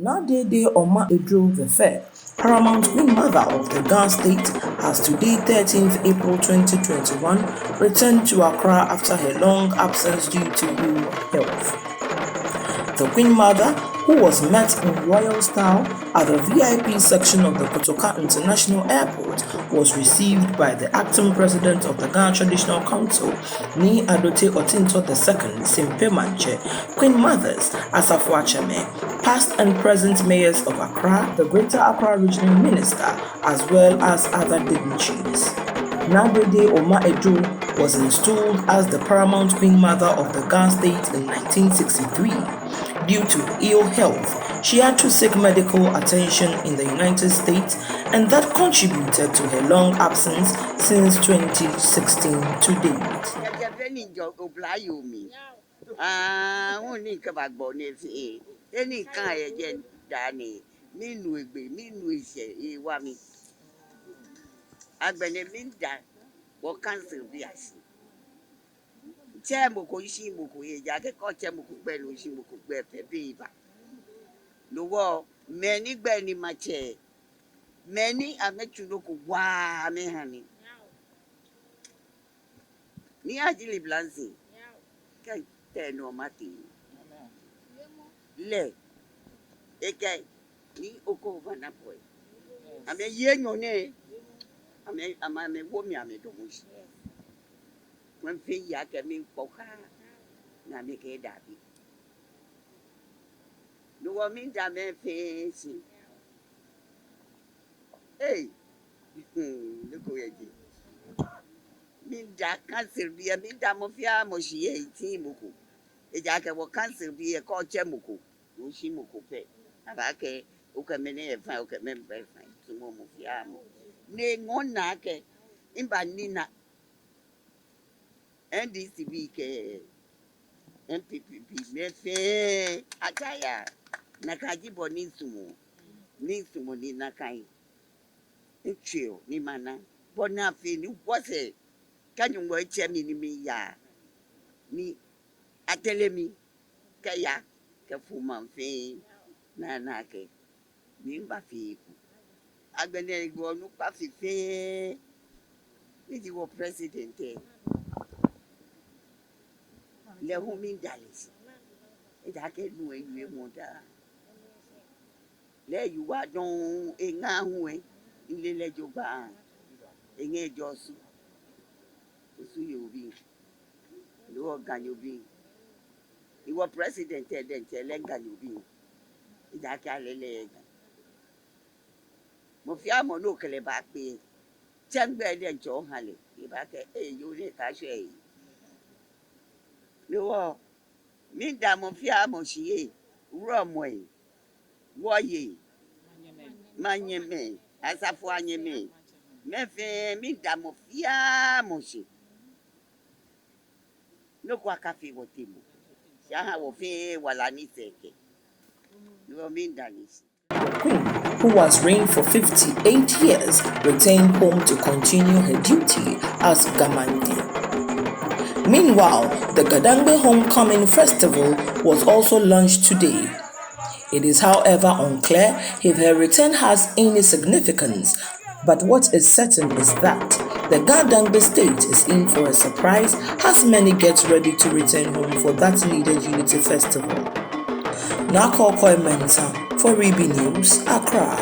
Naa Dedei Omandru III, Paramount Queen Mother of the Ghana State, has today, 13th April 2021, returned to Accra after her long absence due to ill health. The Queen Mother, who was met in royal style at the VIP section of the Kotoka International Airport, was received by the acting president of the Ghana Traditional Council, Nii Adotey Otintor II, Simpemanche, Queen Mothers, Asafo Acheme, past and present mayors of Accra, the Greater Accra Regional Minister, as well as other dignitaries. Naa Dedei Omandru was installed as the Paramount Queen Mother of the Ghana State in 1963. Due to ill health, she had to seek medical attention in the United States, and that contributed to her long absence since 2016 to date. Chemoko ishi moko ye jake ko chemoko gbelu ishi moko gbe pepe iba no wo many gbe ni mache many amechu no ko wa me hani ni ajili blanzi kai te no mati le eke ni oko vana boy ame ye nyone ame wo mi ame do mushi when fe ya ke mi poka na me ke dabi no wo mi da me fe si hey look where you mi da cancer bi mi da mo fia mo shiye ti moko e ja ke wo cancer bi e ko che moko o shi moko pe aba ke o ke me ne fa o ke me be fa ti mo fia mo ne ngona ke imba nina NDCB ke MPPP me fe ataya na kaji boni sumo ni nakai nchio ni mana bona fe ni wose kanyu ngo chemi ni mi ya ni atelemi kaya ke fuma fe na ke ni ba fi agbene igbo nu pa fi fe ni di wo president le hu mi dalis e da ke nu e mo da le yu wa don e nga hu e ile le joba e nge josu osu yobi lo ganyobi iwo president e den te le ganyobi e da ka le mo fi amo no kele ba pe changbe den jo hale e ba ke e yo le ka se lo mi da mo fi amo shiye ro mo e wo ye manyeme asafo anyeme mefe mi da mo fi amo shi no kwa kafi wotimo ya wo fi wala ni seke lo mi danis. Queen, who was reigned for 58 years, returned home to continue her duty as Gamandi. Meanwhile, the Gadangbe Homecoming Festival was also launched today. It is, however, unclear if her return has any significance, but what is certain is that the Gadangbe state is in for a surprise as many get ready to return home for that needed unity festival. Naa Korkoi Mensah for News, Accra.